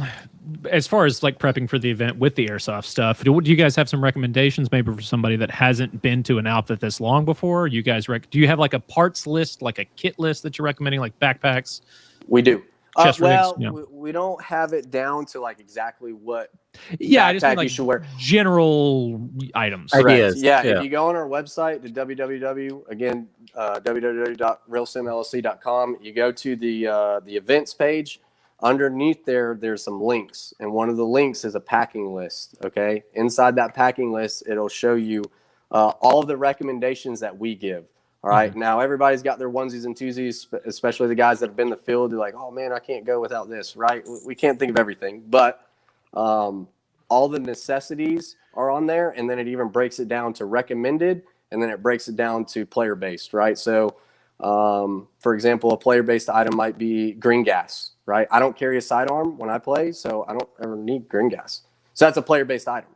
as far as like prepping for the event with the airsoft stuff, do you guys have some recommendations maybe for somebody that hasn't been to an outfit this long before? You guys do you have like a parts list, like a kit list that you're recommending, like backpacks? We do. Well, we don't have it down to like exactly what I just mean like you should wear. General items. Ideas. Yeah, if you go on our website, the www.realsimllc.com, you go to the events page. Underneath there's some links, and one of the links is a packing list. Okay, inside that packing list, it'll show you all of the recommendations that we give. All right. Now everybody's got their onesies and twosies, especially the guys that have been in the field. They're like, oh man, I can't go without this. Right. We can't think of everything, but all the necessities are on there. And then it even breaks it down to recommended. And then it breaks it down to player based. Right. So for example, a player based item might be green gas. Right. I don't carry a sidearm when I play, so I don't ever need green gas. So that's a player based item.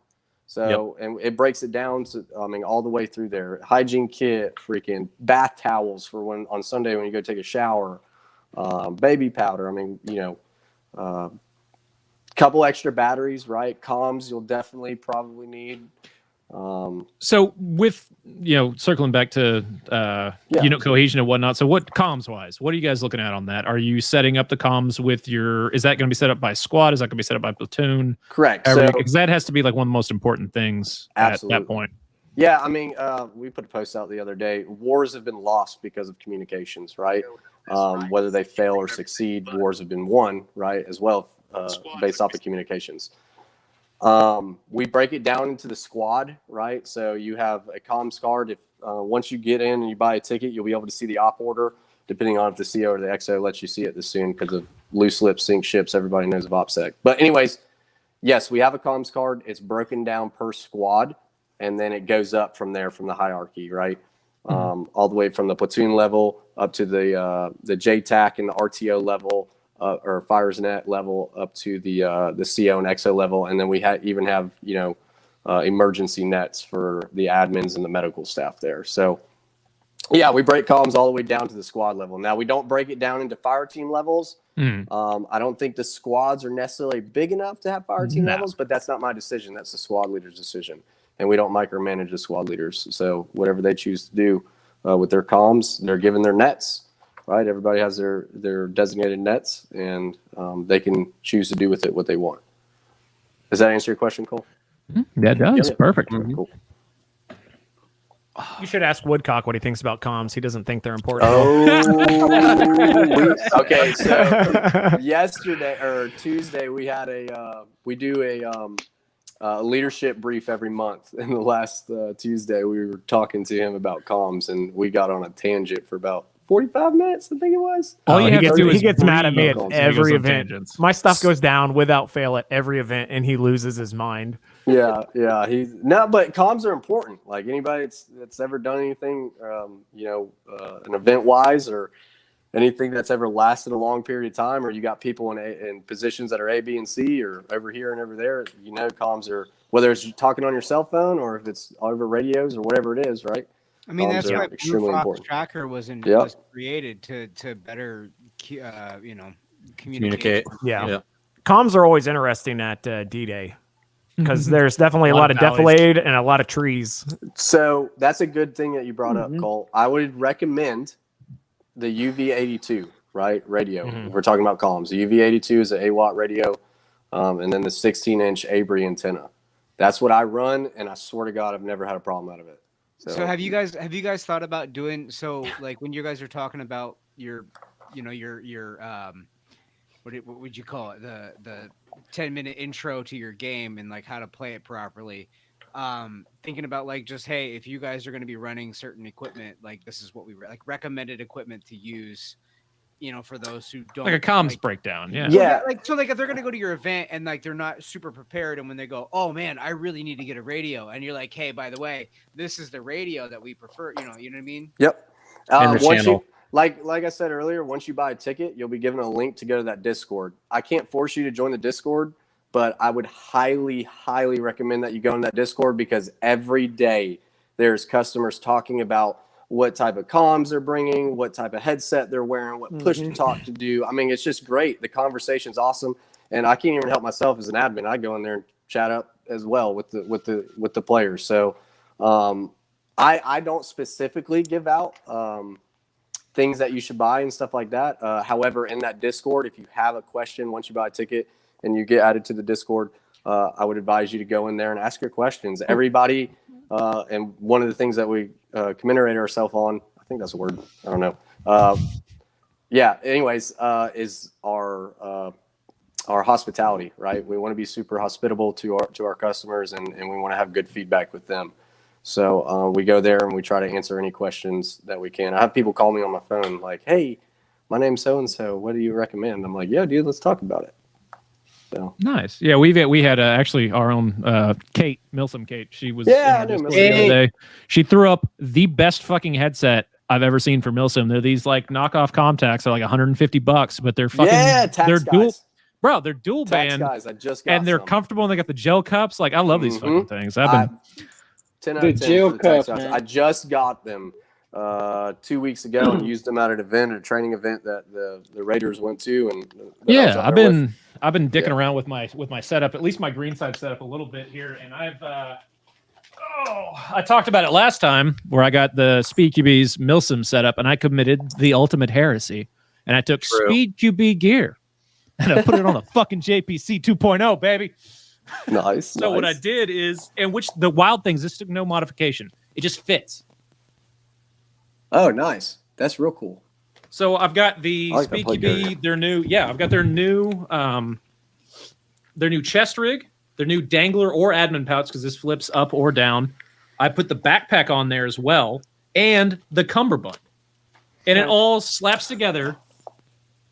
So, and it breaks it down to, all the way through there. Hygiene kit, freaking bath towels for when on Sunday when you go take a shower, baby powder. Couple extra batteries, right? Comms, you'll definitely probably need. So with, circling back to, unit cohesion and whatnot. So what comms wise, what are you guys looking at on that? Are you setting up the comms with is that going to be set up by squad? Is that going to be set up by platoon? Correct. Because that has to be like one of the most important things at that point. Yeah. We put a post out the other day. Wars have been lost because of communications, right? Whether they fail or succeed, wars have been won, right? As well, based off of communications. We break it down into the squad, right? So you have a comms card. If once you get in and you buy a ticket, you'll be able to see the op order, depending on if the CO or the XO lets you see it this soon because of loose lips, sink ships. Everybody knows of OPSEC. But anyways, yes, we have a comms card. It's broken down per squad, and then it goes up from there from the hierarchy, right? All the way from the platoon level up to the JTAC and the RTO level. Or Fires Net level up to the CO and XO level, and then we even have emergency nets for the admins and the medical staff there. So yeah, we break comms all the way down to the squad level. Now we don't break it down into fire team levels. I don't think the squads are necessarily big enough to have fire team levels, but that's not my decision. That's the squad leader's decision, and we don't micromanage the squad leaders. So whatever they choose to do with their comms, they're given their nets. Right, everybody has their designated nets, and they can choose to do with it what they want. Does that answer your question, Cole? That does. Perfect. Cool. You should ask Woodcock what he thinks about comms. He doesn't think they're important. Okay. So yesterday or Tuesday, we had we do a leadership brief every month. And the last Tuesday, we were talking to him about comms, and we got on a tangent for about 45 minutes, I think it was. All you have to do is he gets mad at me at breathe. every He goes on event. tangents. My stuff goes down without fail at every event, and he loses his mind. Yeah. But comms are important. Like anybody that's ever done anything, an event wise or anything that's ever lasted a long period of time, or you got people in positions that are A, B, and C, or over here and over there, comms are, whether it's talking on your cell phone or if it's over radios or whatever it is, right? I mean, that's why extremely Blue Fox important. Tracker was created to better, communicate. Yeah. Comms are always interesting at D-Day because there's definitely a lot of defilade and a lot of trees. So that's a good thing that you brought up, Cole. I would recommend the UV82, right? Radio. We're talking about comms. The UV82 is an 8-watt radio, and then the 16-inch Abri antenna. That's what I run, and I swear to God, I've never had a problem out of it. So have you guys thought about doing so? Like when you guys are talking about your what would you call it? The 10-minute intro to your game and like how to play it properly. Thinking about like just, hey, if you guys are going to be running certain equipment, like this is what we like recommended equipment to use, for those who don't, like a comms breakdown. Yeah. So if they're going to go to your event and like they're not super prepared, and when they go, oh man, I really need to get a radio, and you're like, hey, by the way, this is the radio that we prefer. You know what I mean? Yep. And the channel. Like I said earlier, once you buy a ticket, you'll be given a link to go to that Discord. I can't force you to join the Discord, but I would highly, highly recommend that you go in that Discord, because every day there's customers talking about what type of comms they're bringing, what type of headset they're wearing, what push to talk to do. I mean, it's just great. The conversation's awesome, and I can't even help myself as an admin. I go in there and chat up as well with the players. So I don't specifically give out things that you should buy and stuff like that. However, in that Discord, if you have a question once you buy a ticket and you get added to the Discord, I would advise you to go in there and ask your questions. Everybody, and one of the things that we commemorate ourselves on, I think that's a word, I don't know. Is our hospitality, right? We want to be super hospitable to our customers, and we want to have good feedback with them. So we go there and we try to answer any questions that we can. I have people call me on my phone like, hey, my name's so-and-so. What do you recommend? I'm like, yeah, dude, let's talk about it. So nice. Yeah, we had actually our own Kate, Milsom Kate. She was the other day. She threw up the best fucking headset I've ever seen for Milsom. They're these like knockoff Comtacs. They're like $150, but they're fucking they're dual. Bro, they're dual band. Guys, I just got and they're comfortable, and they got the gel cups. Like, I love these fucking things. I've been 10 out of 10 for the Tex guys. I just got them 2 weeks ago and used them at an event, a training event that the Raiders went to. And I've been dicking around with my setup, at least my greenside setup a little bit here, and I talked about it last time where I got the Speed QB's Milsom setup, and I committed the ultimate heresy, and I took Speed QB gear and I put it on a fucking JPC 2.0, baby. Nice. So what I did is, and which the wild things, this took no modification. It just fits. Oh, nice. That's real cool. So I've got the Speed QB, their new, I've got their new chest rig, their new dangler or admin pouch, because this flips up or down. I put the backpack on there as well, and the cummerbund. And it all slaps together.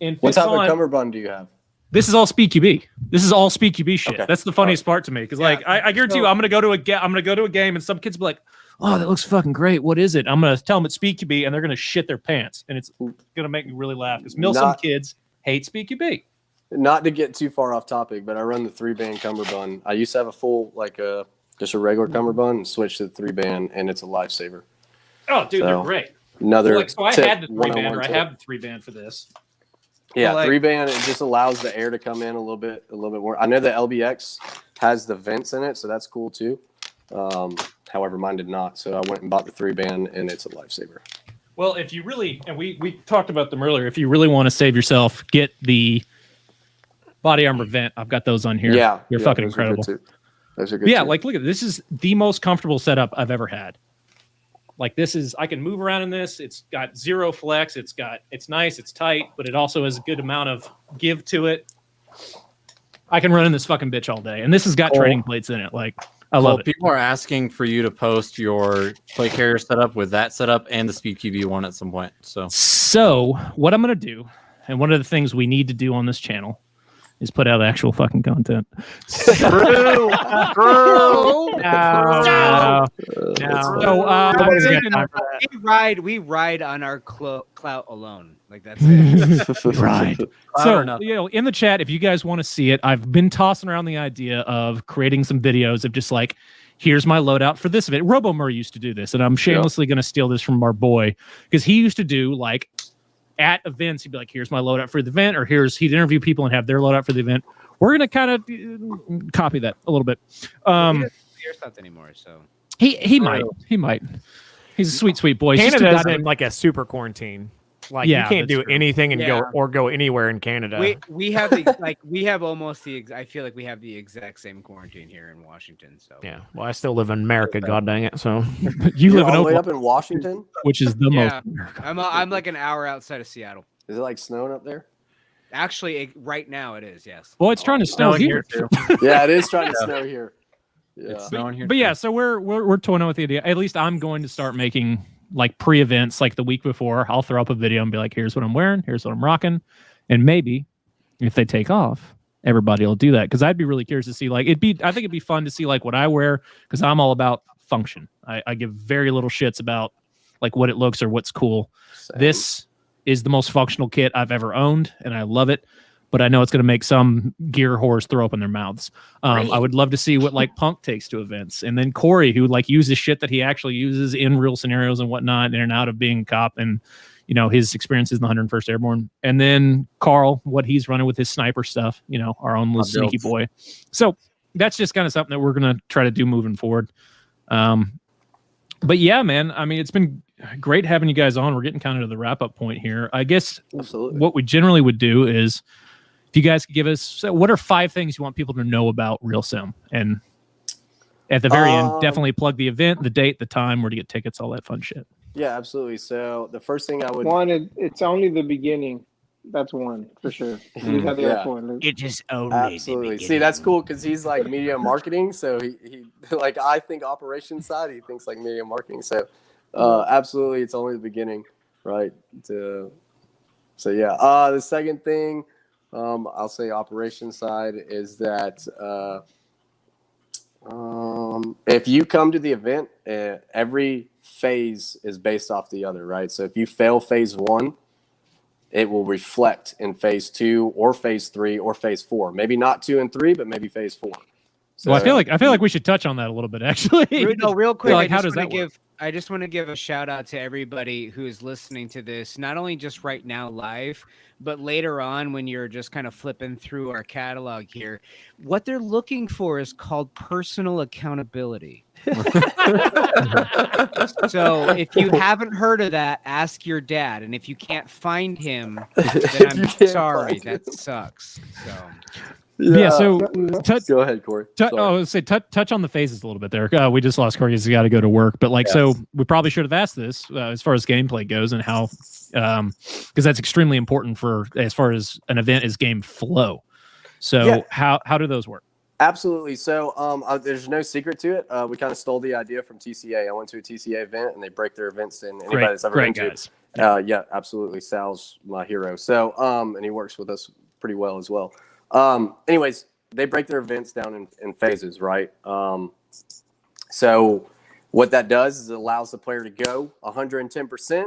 And what type of cummerbund do you have? This is all Speed QB. This is all Speed QB shit. Okay. That's the funniest part to me, because I guarantee you, I'm gonna go to a game, and some kids will be like, "Oh, that looks fucking great. What is it?" I'm gonna tell them it's Speed QB, and they're gonna shit their pants, and it's gonna make me really laugh, because Milsom kids hate Speed QB. Not to get too far off topic, but I run the 3-band cummerbund. I used to have a full just a regular cummerbund, and switched to the 3-band, and it's a lifesaver. Oh, dude, they're great. So I had the 3-band, or I have the 3-band for this. Yeah, 3-band, it just allows the air to come in a little bit more. I know the LBX has the vents in it, so that's cool too. However, mine did not, so I went and bought the 3-band, and it's a lifesaver. Well, if you really, and we talked about them earlier, if you really want to save yourself, get the body armor vent. I've got those on here. Yeah, they're fucking incredible. Those are good too. Like look at this. Is the most comfortable setup I've ever had. Like, this is, I can move around in this. It's got zero flex. It's nice. It's tight, but it also has a good amount of give to it. I can run in this fucking bitch all day. And this has got training plates in it. Like, I love it. People are asking for you to post your play carrier setup with that setup and the Speed QB one at some point. So what I'm going to do, and one of the things we need to do on this channel, is put out actual fucking content. True. No. We ride on our clout alone. Like that's it. Right. So, in the chat, if you guys want to see it, I've been tossing around the idea of creating some videos of just like, here's my loadout for this event. RoboMur used to do this, and I'm shamelessly going to steal this from our boy, because he used to do like at events, he'd be like, here's my loadout for the event, or he'd interview people and have their loadout for the event. We're going to kind of copy that a little bit. He doesn't hear stuff anymore, so he might. He's a sweet boy. Canada's in like a super quarantine. Like you can't do anything and go anywhere in Canada. We have almost I feel like we have the exact same quarantine here in Washington. So yeah, well, I still live in America. God dang it! So you live all the way up in Washington, which is the most. I'm like an hour outside of Seattle. Is it like snowing up there? Actually, right now it is. Yes. Well, it's trying to snow here too. Yeah, it is trying to snow here. Yeah. It's snowing here. But yeah, so we're toying with the idea. At least I'm going to start making like pre-events like the week before. I'll throw up a video and be like, here's what I'm wearing, here's what I'm rocking. And maybe if they take off, everybody will do that. Because I'd be really curious to see, like, I think it'd be fun to see like what I wear, because I'm all about function. I give very little shits about like what it looks or what's cool. Same. This is the most functional kit I've ever owned, and I love it. But I know it's going to make some gear whores throw up in their mouths. I would love to see what like Punk takes to events, and then Corey, who like uses shit that he actually uses in real scenarios and whatnot, in and out of being a cop, and his experiences in the 101st Airborne. And then Carl, what he's running with his sniper stuff. Our own little sneaky boy. So that's just kind of something that we're going to try to do moving forward. But yeah, man. I mean, it's been great having you guys on. We're getting kind of to the wrap up point here. I guess what we generally would do is, if you guys could give us, what are 5 things you want people to know about Realsim? And at the very end, definitely plug the event, the date, the time, where to get tickets, all that fun shit. Yeah, absolutely. So the first thing I would it's only the beginning. That's one for sure. It just absolutely. See, that's cool because he's like media marketing. So he like, I think operations side, he thinks like media marketing. So absolutely, it's only the beginning, right? So yeah. The second thing, I'll say operations side is that if you come to the event, every phase is based off the other, right? So if you fail phase 1, it will reflect in phase 2 or phase 3 or phase 4. Maybe not 2 and 3, but maybe phase 4. So, well, I feel like we should touch on that a little bit, actually. Real quick. Like, how does that work? I just want to give a shout out to everybody who is listening to this, not only just right now live, but later on when you're just kind of flipping through our catalog here. What they're looking for is called personal accountability. So if you haven't heard of that, ask your dad. And if you can't find him, then I'm sorry. That sucks. So. Yeah, so go ahead, Corey. Touch on the phases a little bit there. We just lost Corey because he got to go to work. But so we probably should have asked this as far as gameplay goes, and how, because that's extremely important for as far as an event is game flow. So how do those work? Absolutely. So there's no secret to it. We kind of stole the idea from TCA. I went to a TCA event, and they break their events in. Anybody that's ever been to. Yeah, absolutely. Sal's my hero. So and he works with us pretty well as well. Anyways, they break their events down in phases, right? So what that does is it allows the player to go 110%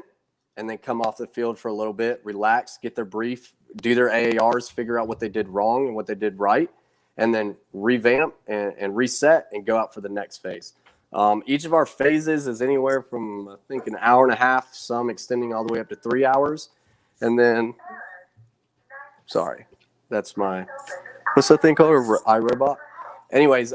and then come off the field for a little bit, relax, get their brief, do their AARs, figure out what they did wrong and what they did right, and then revamp and reset and go out for the next phase. Each of our phases is anywhere from, I think, an hour and a half, some extending all the way up to 3 hours. And then, that's my, what's that thing called? iRobot? Anyways,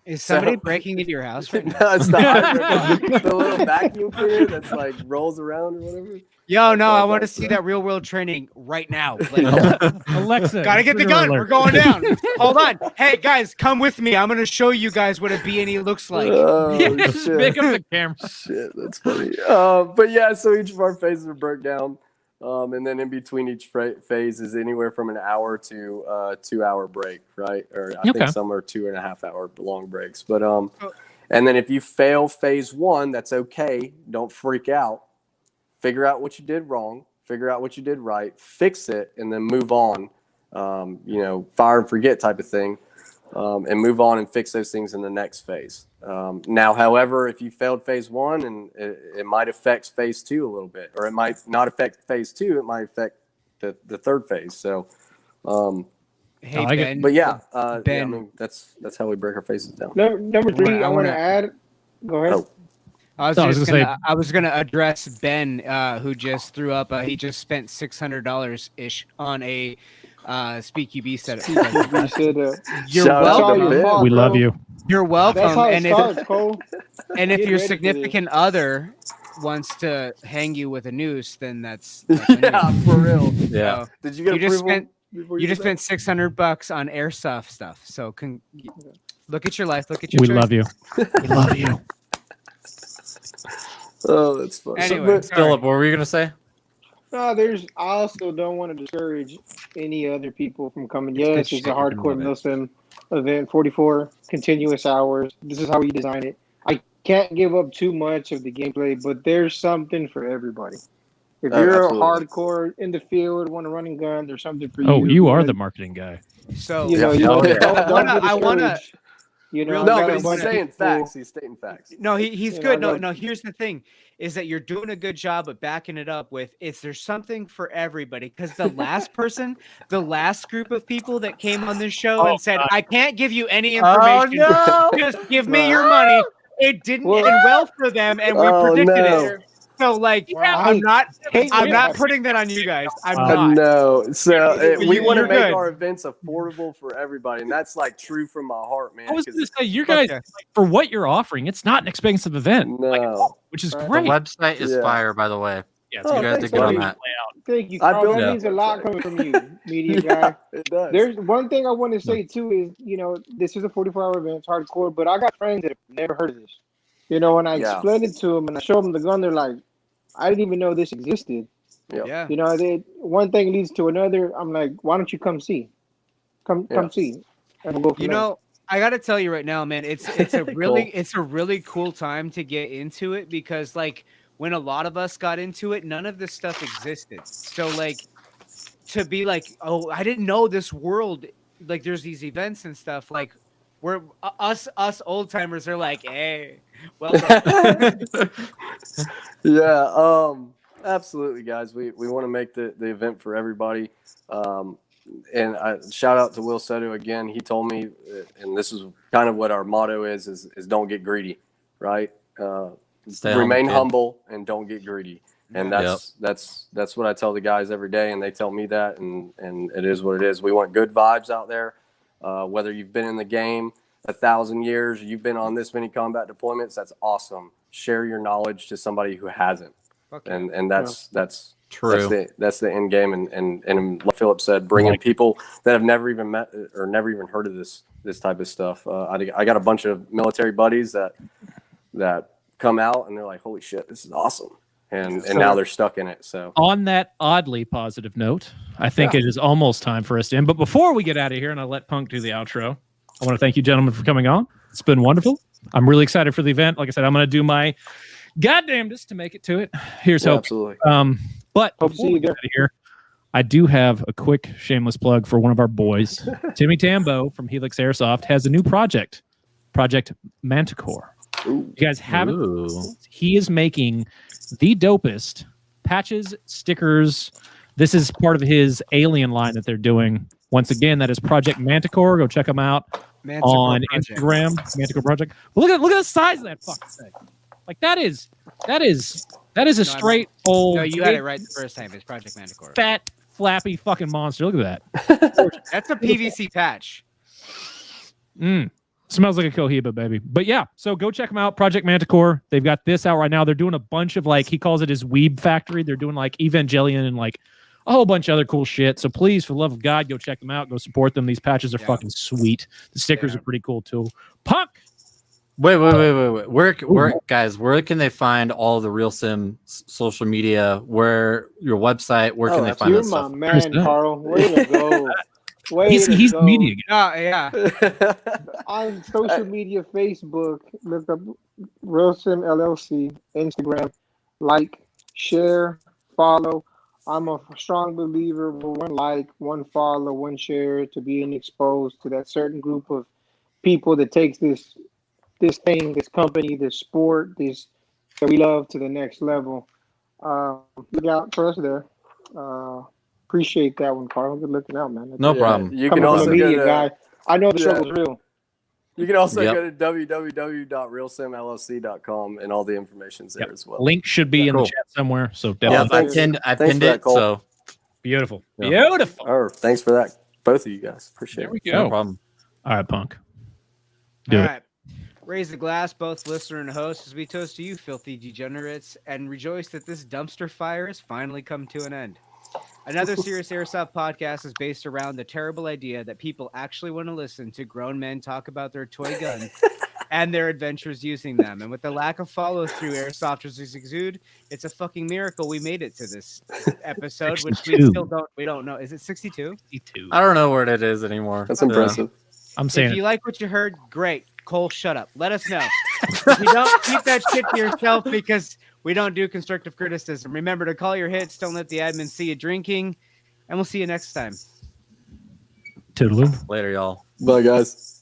is somebody breaking into your house right now? No, it's not the little vacuum cleaner that's like rolls around or whatever. Yo, no, I want to see that real world training right now. Like, Alexa, gotta get the gun. We're going down. Hold on. Hey guys, come with me. I'm gonna show you guys what a B&E looks like. Pick up the camera. Shit, that's funny. But yeah, so each of our phases are broke down. And then in between each phase is anywhere from an hour to 2 hour break, right? Or I think some are 2.5 hour long breaks. But and then if you fail phase 1, that's okay. Don't freak out. Figure out what you did wrong. Figure out what you did right. Fix it, and then move on. Fire and forget type of thing, and move on and fix those things in the next phase. Now, however, if you failed phase 1, and it might affect phase 2 a little bit, or it might not affect phase 2, it might affect the third phase. So, hey, Ben, but yeah, Ben, I mean, that's how we break our phases down. Number 3, I want to add. Go ahead. Oh. I was gonna address Ben, who just threw up. He just spent $600 ish on a SpeakQB setup. You're welcome. We love you. You're welcome. That's how it starts, Cole. And if your significant other wants to hang you with a noose, then that's yeah, for real. Yeah. So, did you get approval? You just spent $600 on airsoft stuff. So look at your life. Look at your. We choice. love you. We love you. Oh, that's funny. Anyway, Philip, what were you gonna say? No, I also don't want to discourage any other people from coming. Yes, it's a hardcore Milsim event, 44 continuous hours. This is how we design it. I can't give up too much of the gameplay, but there's something for everybody. If you're absolutely. Hardcore in the field, want to run and gun, there's something for you. Oh, you are the marketing guy. So I want to. No, but he's saying facts. He's stating facts. No, he's good. No. Here's the thing: is that you're doing a good job of backing it up with. There's something for everybody? Because the last group of people that came on this show and said, "I can't give you any information. Just give me your money." It didn't end well for them, and we predicted it. So, I'm not putting that on you guys. I'm not. No. So we want to make our events affordable for everybody, and that's true from my heart, man. I was going to say, you guys, for what you're offering, it's not an expensive event, no. which is great. The website is fire, by the way. Yeah, you guys did good on that. Thank you, Carl. That means a lot coming from you, media guy. It does. There's one thing I want to say too is, this is a 44-hour event, it's hardcore, but I got friends that have never heard of this. When I explain it to them and I show them the gun, they're like, I didn't even know this existed. Yeah. One thing leads to another. I'm like, why don't you come see? Come see. And we'll go I got to tell you right now, man, it's a really it's a really cool time to get into it because when a lot of us got into it, none of this stuff existed. So to be oh, I didn't know this world. There's these events and stuff. We're us old timers are hey, welcome. Yeah, absolutely, guys. We want to make the event for everybody. And I shout out to Will Soto again. He told me, and this is kind of what our motto is don't get greedy, right? Remain humble and don't get greedy. And that's what I tell the guys every day, and they tell me that, and it is what it is. We want good vibes out there. Whether you've been in the game 1,000 years, you've been on this many combat deployments, that's awesome. Share your knowledge to somebody who hasn't. Okay. And that's true. That's the end game. And like Philip said, bringing people that have never even met or never even heard of this type of stuff. I got a bunch of military buddies that come out and they're like, holy shit, this is awesome. And now they're stuck in it. So on that oddly positive note, I think it is almost time for us to end. But before we get out of here and I let Punk do the outro, I want to thank you gentlemen for coming on. It's been wonderful. I'm really excited for the event. Like I said, I'm going to do my goddamnedest to make it to it. Here's hope. Absolutely. But before we get out of here, I do have a quick shameless plug for one of our boys. Timmy Tambo from Helix Airsoft has a new project, Project Manticore. Ooh. You guys haven't. He is making the dopest patches, stickers. This is part of his alien line that they're doing. Once again, that is Project Manticore. Go check them out on Instagram. Manticore Project. Well, look at the size of that fucking thing. That is a straight old. No, you had it right the first time. It's Project Manticore. Fat, flappy fucking monster. Look at that. That's a PVC patch. Smells like a Cohiba, baby. But yeah, so go check them out. Project Manticore. They've got this out right now. They're doing a bunch of he calls it his weeb factory. They're doing Evangelion and a whole bunch of other cool shit. So please, for the love of God, go check them out. Go support them. These patches are fucking sweet. The stickers are pretty cool too. Punk, Wait. Where, guys? Where can they find all the Realsim social media? Where your website? Where can they find You're that my stuff? man, Carl. Way to go. He's the media guy. Yeah. On social media, Facebook, look up Realsim LLC, Instagram, like, share, follow. I'm a strong believer of one like, one follow, one share to being exposed to that certain group of people that takes this thing, this company, this sport, this that we love to the next level. Look out for us there. Uh, appreciate that one, Carl. Good looking out, man. No problem. You can Coming from a also media go to, guy, I know the struggle's real. You can also Yep. go to www.realsimllc.com and all the information's there as well. Link should be in the Cool. chat somewhere. So Yeah, definitely. I Thanks pinned for that, it. Cole. So Beautiful. Yeah. Beautiful. Oh, thanks for that, both of you guys. Appreciate There we it. go. no problem. All right, Punk. Do All it. right. Raise the glass, both listener and host, as we toast to you, filthy degenerates, and rejoice that this dumpster fire has finally come to an end. Another Serious Airsoft podcast is based around the terrible idea that people actually want to listen to grown men talk about their toy guns and their adventures using them. And with the lack of follow-through airsofters exude, it's a fucking miracle we made it to this episode, which we 62. still don't know. Is it 62? 62. I don't know where it is anymore. That's impressive. I'm saying If you like what you heard, great. Cole, shut up. Let us know. If you don't, keep that shit to yourself because we don't do constructive criticism. Remember to call your hits. Don't let the admin see you drinking. And we'll see you next time. Toodaloo. Later, y'all. Bye, guys.